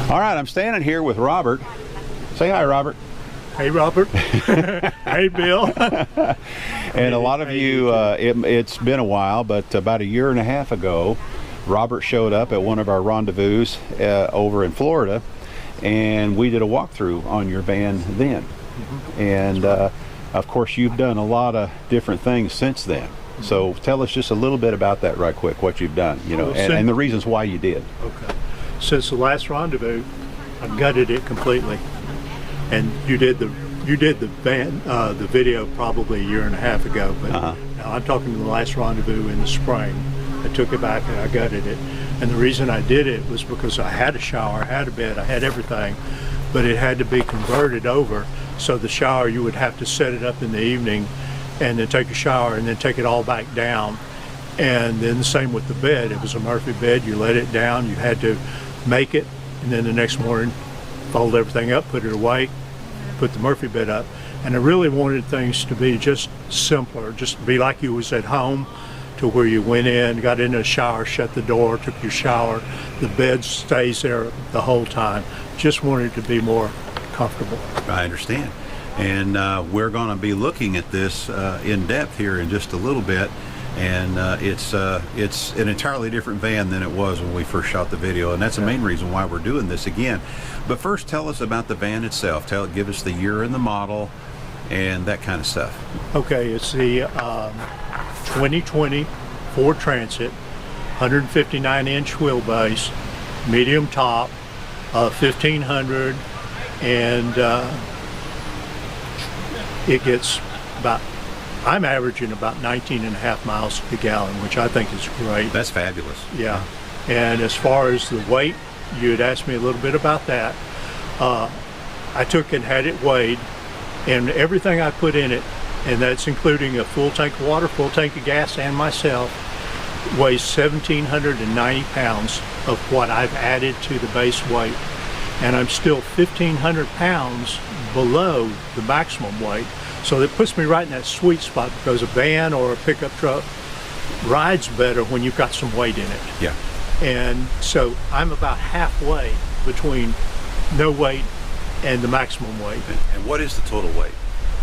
All right, I'm standing here with Robert. Say hi, Robert. Hey, Robert. Hey, Bill. And a lot of you, it's been a while, but about a year and a half ago, Robert showed up at one of our rendezvous over in Florida, and we did a walkthrough on your van then. And of course, you've done a lot of different things since then. So tell us just a little bit about that right quick, what you've done, you know, and the reasons why you did. Okay. Since the last rendezvous, I gutted it completely. And you did the van, the video probably a year and a half ago, but now I'm talking to the last rendezvous in the spring. I took it back and I gutted it. And the reason I did it was because I had a shower, I had a bed, I had everything, but it had to be converted over. So the shower, you would have to set it up in the evening and then take a shower and then take it all back down. And then the same with the bed. It was a Murphy bed, you let it down, you had to make it, and then the next morning fold everything up, put it away, put the Murphy bed up. And I really wanted things to be just simpler, just to be like you was at home, to where you went in, got in a shower, shut the door, took your shower, the bed stays there the whole time. Just wanted it to be more comfortable. I understand. And we're going to be looking at this in depth here in just a little bit. And it's an entirely different van than it was when we first shot the video, and that's the main reason why we're doing this again. But first, tell us about the van itself. Give us the year and the model and that kind of stuff. Okay, it's the 2020 Ford Transit, 159-inch wheelbase, medium top, 1500, and it gets about, I'm averaging about 19.5 miles to the gallon, which I think is great. That's fabulous. Yeah. And as far as the weight, you had asked me a little bit about that. I took and had it weighed, and everything I put in it, and that's including a full tank of water, full tank of gas, and myself, weighs 1,790 pounds of what I've added to the base weight. And I'm still 1,500 pounds below the maximum weight. So that puts me right in that sweet spot, because a van or a pickup truck rides better when you've got some weight in it. Yeah. And so I'm about halfway between no weight and the maximum weight. And what is the total weight?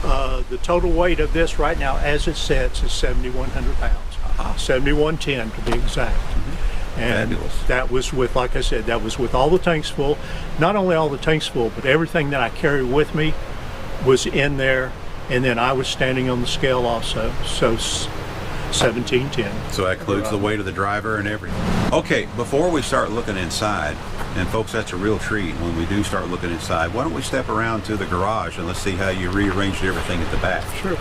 The total weight of this right now, as it sets, is 7,100 pounds. 7,110 to be exact. And fabulous. That was with, like I said, that was with all the tanks full. Not only all the tanks full, but everything that I carry with me was in there. And then I was standing on the scale also, so 1710. So that includes the weight of the driver and everything. Okay, before we start looking inside, and folks, that's a real treat when we do start looking inside, why don't we step around to the garage and let's see how you rearranged everything at the back. Sure.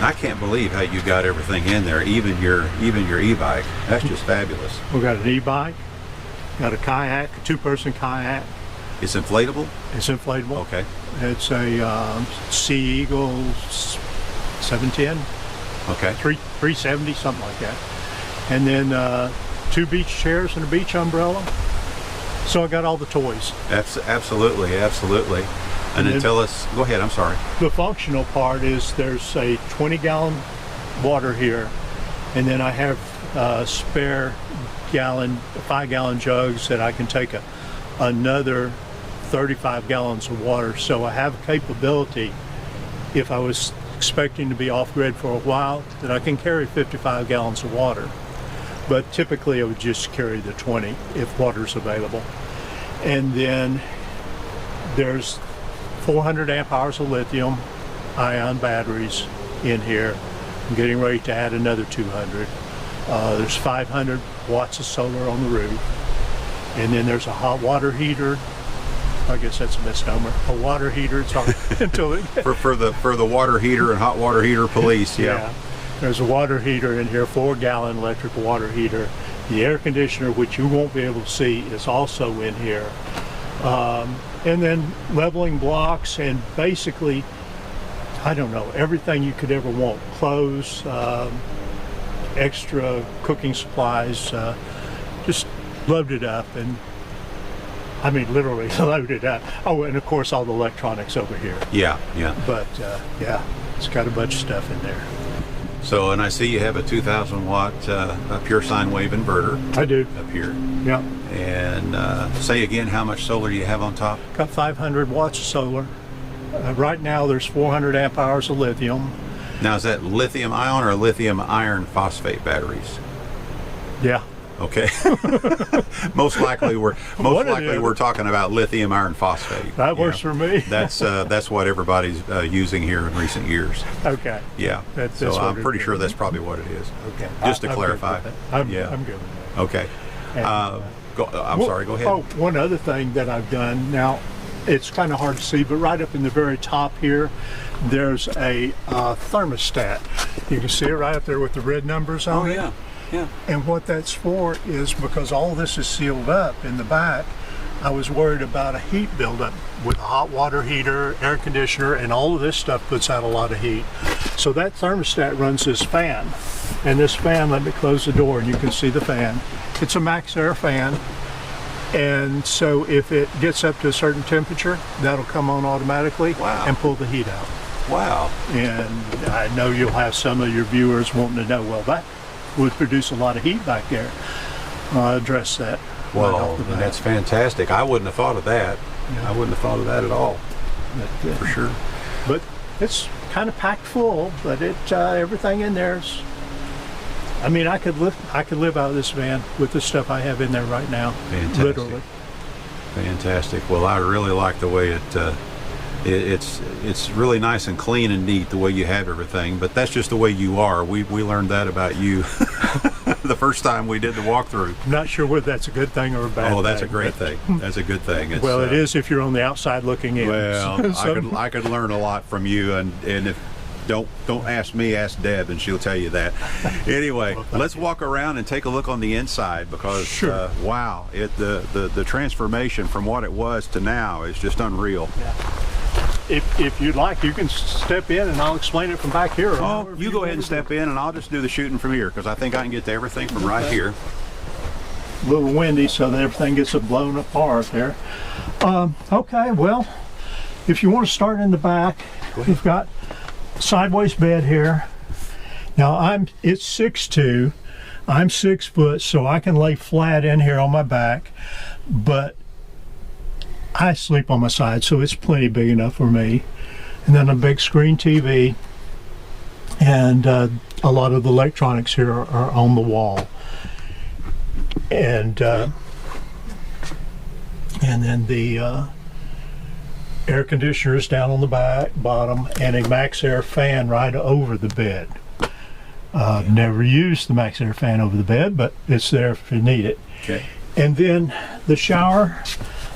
I can't believe how you got everything in there, even your e-bike. That's just fabulous. We got an e-bike, got a kayak, a two-person kayak. It's inflatable? It's inflatable. Okay. It's a Sea Eagle 710. Okay. 370, something like that. And then 2 beach chairs and a beach umbrella. So I got all the toys. Absolutely. And then tell us, go ahead, I'm sorry. The functional part is there's a 20-gallon water here, and then I have spare 5-gallon jugs that I can take another 35 gallons of water. So I have capability, if I was expecting to be off-grid for a while, that I can carry 55 gallons of water. But typically I would just carry the 20 if water's available. And then there's 400 amp hours of lithium ion batteries in here. I'm getting ready to add another 200. There's 500 watts of solar on the roof. And then there's a hot water heater. I guess that's a misnomer. A water heater. It's hard until it for the water heater and hot water heater police. Yeah. There's a water heater in here, 4-gallon electric water heater. The air conditioner, which you won't be able to see, is also in here. And then leveling blocks and basically, I don't know, everything you could ever want. Clothes, extra cooking supplies, just loaded up. And I mean, literally loaded up. Oh, and of course all the electronics over here. Yeah, yeah. But yeah, it's got a bunch of stuff in there. So, and I see you have a 2,000 watt pure sine wave inverter. I do. Up here. Yeah. And say again, how much solar do you have on top? Got 500 watts of solar. Right now there's 400 amp hours of lithium. Now, is that lithium ion or lithium iron phosphate batteries? Yeah. Okay. most likely we're talking about lithium iron phosphate. That works for me. That's what everybody's using here in recent years. Okay. Yeah. So I'm pretty sure that's probably what it is. Okay. Just to clarify. I'm good with that. Okay. I'm sorry. Go ahead. Oh, one other thing that I've done now. It's kind of hard to see, but right up in the very top here, there's a thermostat. You can see it right up there with the red numbers on it. Oh, yeah. Yeah. And what that's for is because all this is sealed up in the back, I was worried about a heat buildup with a hot water heater, air conditioner, and all of this stuff puts out a lot of heat. So that thermostat runs this fan. And this fan, let me close the door and you can see the fan. It's a max air fan. And so if it gets up to a certain temperature, that'll come on automatically. Wow. And pull the heat out. Wow. And I know you'll have some of your viewers wanting to know, well, that would produce a lot of heat back there. I'll address that. Well, that's fantastic. I wouldn't have thought of that. Yeah. I wouldn't have thought of that at all. But, for sure. But it's kind of packed full, but everything in there's. I mean, I could live out of this van with the stuff I have in there right now. Fantastic. Literally. Fantastic. Well, I really like the way it's really nice and clean and neat the way you have everything, but that's just the way you are. We learned that about you the first time we did the walkthrough. I'm not sure whether that's a good thing or a bad thing. Oh, that's a great thing. That's a good thing. It's, well, it is if you're on the outside looking in. Well, I could learn a lot from you, and if don't ask me, ask Deb, and she'll tell you that. Anyway, well, let's walk around and take a look on the inside because sure. Wow, the transformation from what it was to now is just unreal. Yeah. If you'd like, you can step in and I'll explain it from back here. Oh, you go ahead and step in and I'll just do the shooting from here because I think I can get to everything from right here. A little windy so that everything gets blown apart there. Okay, well, if you want to start in the back, we've got sideways bed here. Now it's 6'2", I'm 6 foot, so I can lay flat in here on my back, but I sleep on my side, so it's plenty big enough for me. And then a big screen TV, and a lot of the electronics here are on the wall. And then the air conditioner is down on the bottom, and a max air fan right over the bed. Never used the max air fan over the bed, but it's there if you need it. Okay. And then the shower,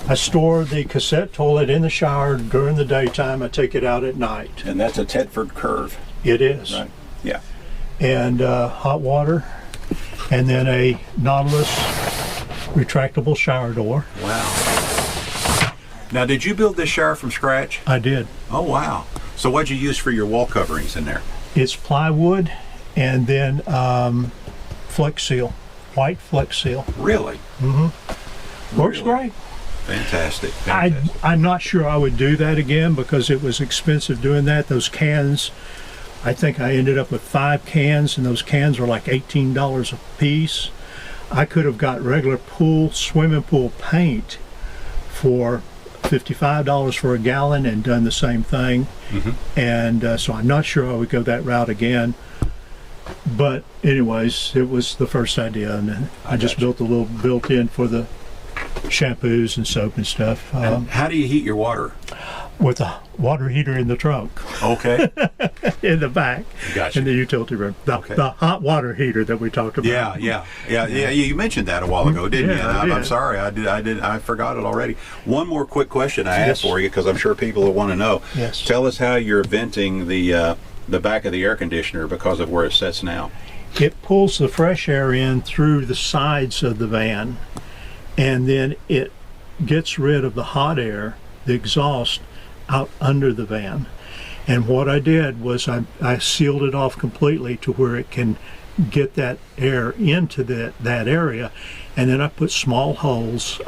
I store the cassette toilet in the shower during the daytime. I take it out at night. And that's a Tedford curve. It is. Right. Yeah. And hot water, and then a Nautilus retractable shower door. Wow. Now, did you build this shower from scratch? I did. Oh, wow. So what'd you use for your wall coverings in there? It's plywood and then Flex Seal, white Flex Seal. Really? Mm-hmm. Works great. Fantastic. I'm not sure I would do that again because it was expensive doing that. Those cans, I think I ended up with 5 cans, and those cans were like $18 a piece. I could have got regular swimming pool paint for $55 for a gallon and done the same thing. Mm-hmm. And so I'm not sure I would go that route again. But anyways, it was the first idea, and I just built a little built-in for the shampoos and soap and stuff. And how do you heat your water? With a water heater in the trunk. Okay. In the back. Gotcha. In the utility room. The hot water heater that we talked about. Yeah. You mentioned that a while ago, didn't you? I'm sorry, I forgot it already. One more quick question I have for you, because I'm sure people will want to know. Yes. Tell us how you're venting the back of the air conditioner because of where it sits now. It pulls the fresh air in through the sides of the van, and then it gets rid of the hot air, the exhaust, out under the van. And what I did was I sealed it off completely to where it can get that air into that area, and then I put small holes.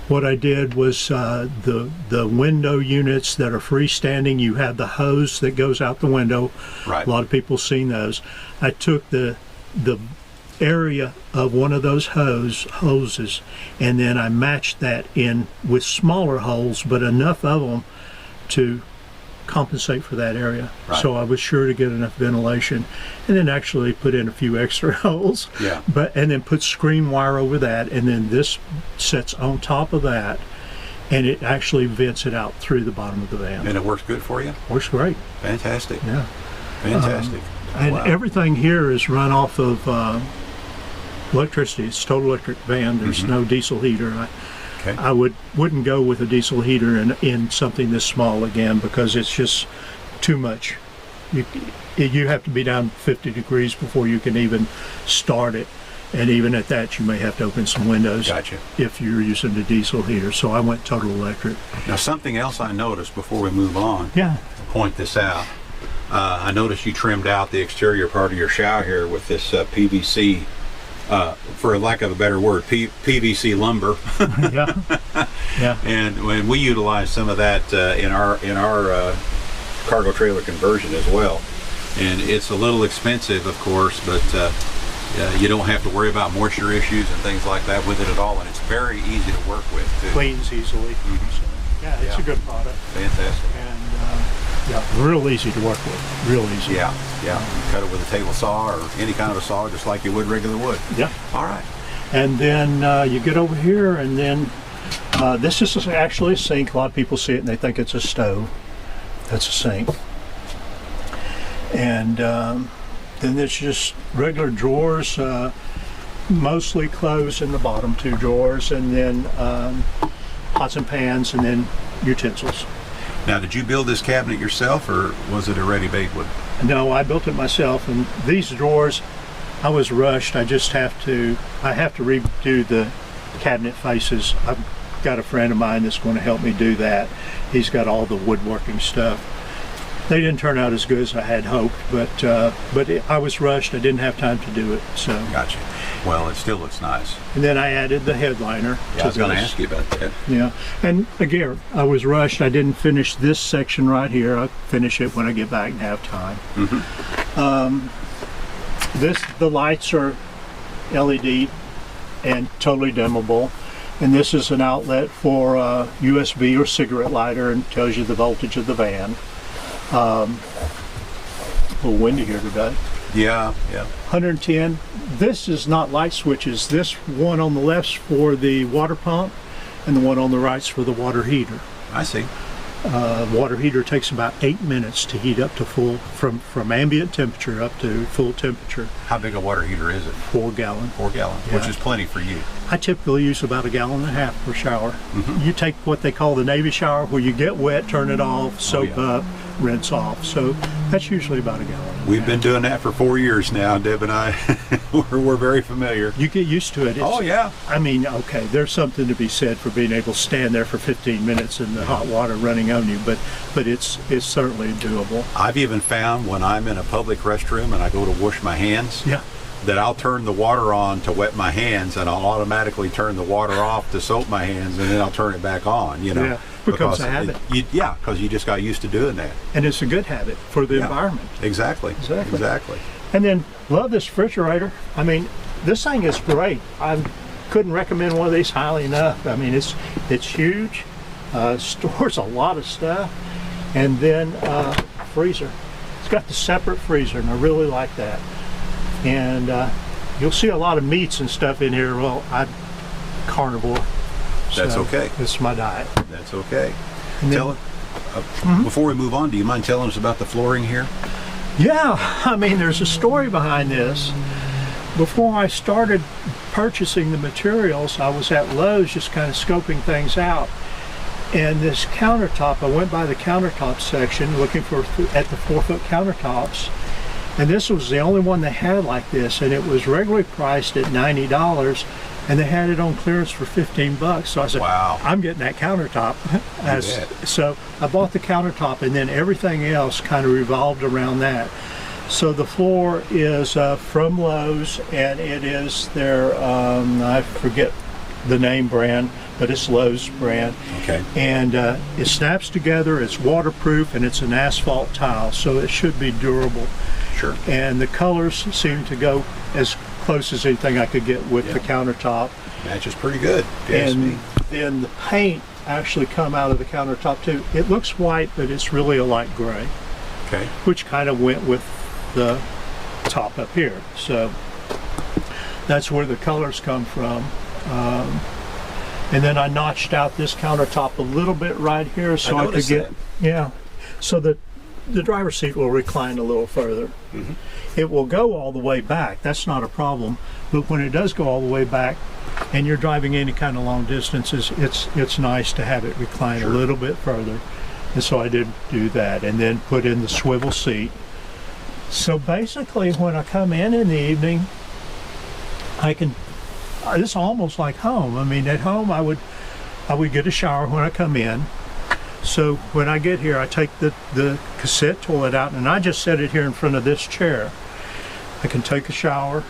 What I did was the window units that are freestanding, you have the hose that goes out the window. Right. A lot of people seen those. I took the area of one of those hoses, and then I matched that in with smaller holes, but enough of them to compensate for that area. Right. So I was sure to get enough ventilation, and then actually put in a few extra holes. Yeah. And then put screen wire over that, and then this sets on top of that, and it actually vents it out through the bottom of the van. And it works good for you? Works great. Fantastic. Yeah. Fantastic. And Wow. everything here is run off of electricity. It's a total electric van. There's no diesel heater. Okay. I wouldn't go with a diesel heater in something this small again, because it's just too much. You have to be down 50 degrees before you can even start it, and even at that you may have to open some windows. Gotcha. If you're using the diesel heater. So I went total electric. Now, something else I noticed before we move on, Yeah. to point this out, I noticed you trimmed out the exterior part of your shower here with this PVC, for lack of a better word, PVC lumber. Yeah. Yeah. And when we utilize some of that in our cargo trailer conversion as well, and it's a little expensive, of course, but you don't have to worry about moisture issues and things like that with it at all, and it's very easy to work with too. Cleans easily. So, yeah, it's a good product. Fantastic. And yeah, real easy to work with. Real easy. Yeah, yeah. Cut it with a table saw or any kind of a saw, just like you would regular wood. Yeah. All right. And then you get over here, and then this is actually a sink. A lot of people see it and they think it's a stove. That's a sink. And then there's just regular drawers, mostly closed in the bottom two drawers, and then pots and pans, and then utensils. Now, did you build this cabinet yourself, or was it a ready-made one? No, I built it myself, and these drawers, I was rushed. I have to redo the cabinet faces. I've got a friend of mine that's going to help me do that. He's got all the woodworking stuff. They didn't turn out as good as I had hoped, but I was rushed. I didn't have time to do it. So. Gotcha. Well, it still looks nice. And then I added the headliner. Yeah, I was going to ask you about that. Yeah, and again, I was rushed. I didn't finish this section right here. I'll finish it when I get back and have time. The lights are LED and totally dimmable. And this is an outlet for USB or cigarette lighter, and tells you the voltage of the van. A little windy here today. Yeah, yeah. 110. This is not light switches. This one on the left's for the water pump, and the one on the right's for the water heater. I see. Water heater takes about 8 minutes to heat up to full, from ambient temperature up to full temperature. How big a water heater is it? 4 gallon. 4 gallons, Yeah. which is plenty for you. I typically use about 1.5 gallons per shower. You take what they call the Navy shower, where you get wet, turn it off, soap up, rinse off. So that's usually about 1 gallon. We've been doing that for 4 years now, Deb and I. we're very familiar. You get used to it. Oh, yeah. I mean, okay, there's something to be said for being able to stand there for 15 minutes in the hot water running on you, but it's certainly doable. I've even found when I'm in a public restroom and I go to wash my hands, Yeah. that I'll turn the water on to wet my hands, and I'll automatically turn the water off to soap my hands, and then I'll turn it back on, you know. Yeah, becomes a habit. Because you just got used to doing that. And it's a good habit for the Yeah. environment. Exactly. Exactly. Exactly. And then, love this refrigerator. I mean, this thing is great. I couldn't recommend one of these highly enough. I mean, it's huge, stores a lot of stuff, and then freezer. It's got the separate freezer, and I really like that. And you'll see a lot of meats and stuff in here. Well, I'm carnivore. That's so okay. It's my diet. That's okay. And Tell before we move on, do you mind telling us about the flooring here? Yeah, I mean, there's a story behind this. Before I started purchasing the materials, I was at Lowe's just kind of scoping things out. And this countertop, I went by the countertop section looking at the 4-foot countertops. And this was the only one they had like this, and it was regularly priced at $90, and they had it on clearance for $15. So I said, Wow. I'm getting that countertop. bet. So I bought the countertop, and then everything else kind of revolved around that. So the floor is from Lowe's, and it is their, I forget the name brand, but it's Lowe's brand. Okay. And it snaps together, it's waterproof, and it's an asphalt tile, so it should be durable. Sure. And the colors seem to go as close as anything I could get with the countertop. Matches pretty good, if you ask me. Then the paint actually come out of the countertop too. It looks white, but it's really a light gray. Okay. Which kind of went with the top up here. So that's where the colors come from. And then I notched out this countertop a little bit right here so I could get, so the driver's seat will recline a little further. Mm-hmm. It will go all the way back, that's not a problem, but when it does go all the way back and you're driving any kind of long distances, it's nice to have it recline a little bit further. And so I did do that, and then put in the swivel seat. So basically when I come in the evening, I can, it's almost like home. I mean, at home I would get a shower when I come in. So when I get here, I take the cassette toilet out, and I just set it here in front of this chair. I can take a shower,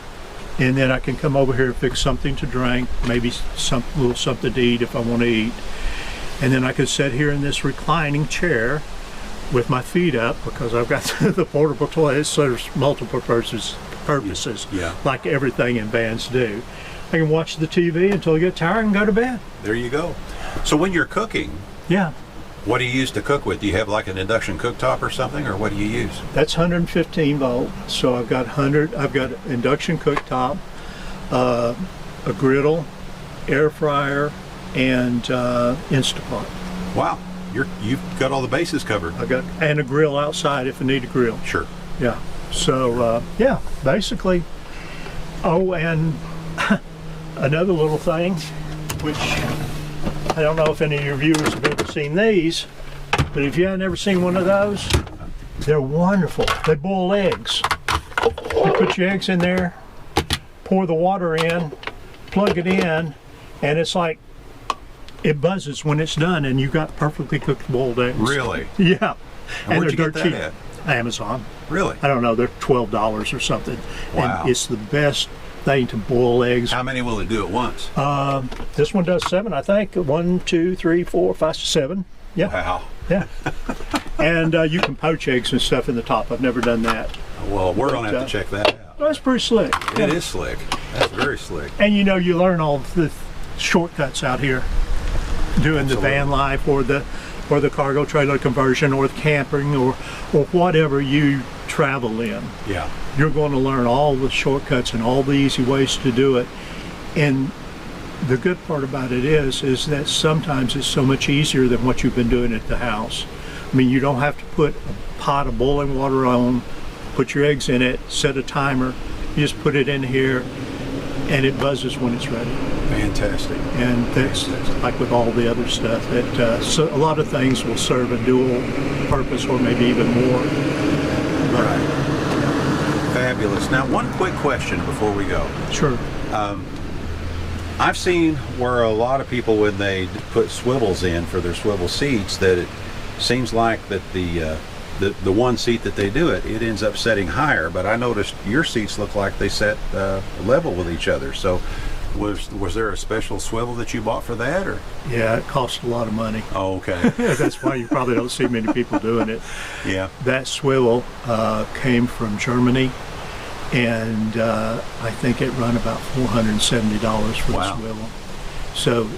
and then I can come over here and fix something to drink, maybe a little something to eat if I want to eat. And then I could sit here in this reclining chair with my feet up, because I've got the portable toilet. It serves multiple purposes, like everything in vans do. I can watch the TV until I get tired and go to bed. There you go. So when you're cooking, what do you use to cook with? Do you have like an induction cooktop or something, or what do you use? That's 115 volt. So I've got induction cooktop, a griddle, air fryer, and Instapot. Wow, you've got all the bases covered. And a grill outside if I need a grill. Sure. Yeah. So basically. Oh, and another little thing, which I don't know if any of your viewers have ever seen these, but if you have never seen one of those, they're wonderful. They boil eggs. You put your eggs in there, pour the water in, plug it in, and it's like, it buzzes when it's done, and you've got perfectly cooked boiled eggs. Really? Yeah. And where'd you get that at? Amazon. Really? I don't know, they're $12 or something. Wow. And it's the best thing to boil eggs. How many will it do at once? This one does 7, I think. 1, 2, 3, 4, 5, 7. Yeah. Wow. Yeah. And you can poach eggs and stuff in the top. I've never done that. Well, we're going to have to check that out. That's pretty slick. It is slick. That's very slick. And you know, you learn all the shortcuts out here doing the van life, or the cargo trailer conversion, or the camping, or whatever you travel in. Yeah. You're going to learn all the shortcuts and all the easy ways to do it. And the good part about it is that sometimes it's so much easier than what you've been doing at the house. I mean, you don't have to put a pot of boiling water on, put your eggs in it, set a timer. You just put it in here, and it buzzes when it's ready. Fantastic. And that's like with all the other stuff. So a lot of things will serve a dual purpose, or maybe even more. Right. Fabulous. Now, one quick question before we go. Sure. I've seen where a lot of people, when they put swivels in for their swivel seats, that it seems like that the one seat that they do it ends up setting higher. But I noticed your seats look like they set level with each other. So was there a special swivel that you bought for that, or? Yeah, it cost a lot of money. Oh, okay. That's why you probably don't see many people doing it. Yeah. That swivel came from Germany, and I think it run about $470 for the swivel. So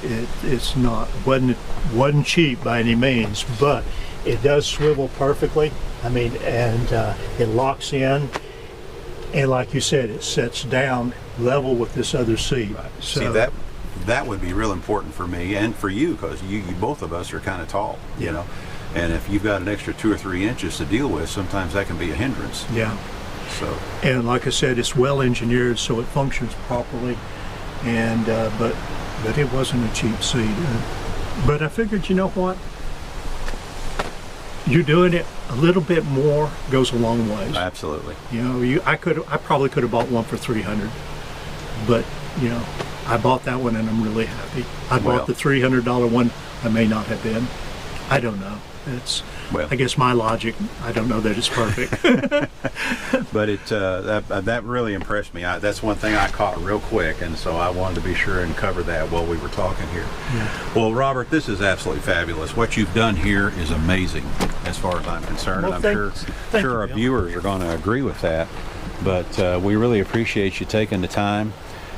it's not wasn't cheap by any means, but it does swivel perfectly. I mean, and it locks in, and like you said, it sets down level with this other seat. Right. So, see, that would be real important for me and for you, because you both of us are kind of tall, you know, and if you've got an extra 2 or 3 inches to deal with, sometimes that can be a hindrance. Yeah. So. And like I said, it's well engineered, so it functions properly. And but it wasn't a cheap seat. But I figured, you know what? You doing it a little bit more goes a long ways. Absolutely. You know, I probably could have bought one for $300, but you know, I bought that one and I'm really happy. I bought the $300 one. I may not have been. I don't know. It's, Well. I guess my logic, I don't know that it's perfect. But that really impressed me. That's one thing I caught real quick, and so I wanted to be sure and cover that while we were talking here. Yeah. Well, Robert, this is absolutely fabulous. What you've done here is amazing, as far as I'm concerned. Well, and thank sure you, our Bill. viewers are going to agree with that. But we really appreciate you taking the time.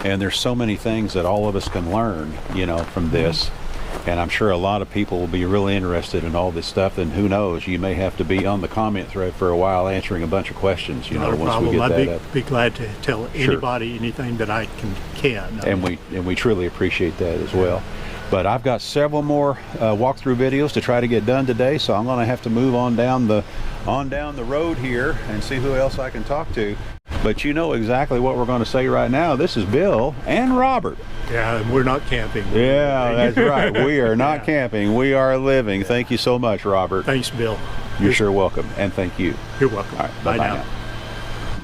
And there's so many things that all of us can learn, you know, from this. And I'm sure a lot of people will be really interested in all this stuff. And who knows, you may have to be on the comment thread for a while answering a bunch of questions, you Not know, a once problem. we get I'd that up. be glad to tell Sure. anybody anything that I can. And we truly appreciate that as well. But I've got several more walkthrough videos to try to get done today, so I'm going to have to move on down the road here and see who else I can talk to. But you know exactly what we're going to say right now. This is Bill and Robert. Yeah, and we're not camping. Yeah, that's right. We are not Yeah. camping. We are living. Thank you so much, Robert. Thanks, Bill. You're sure welcome, and thank you. You're welcome. All right, Bye bye-bye now. now.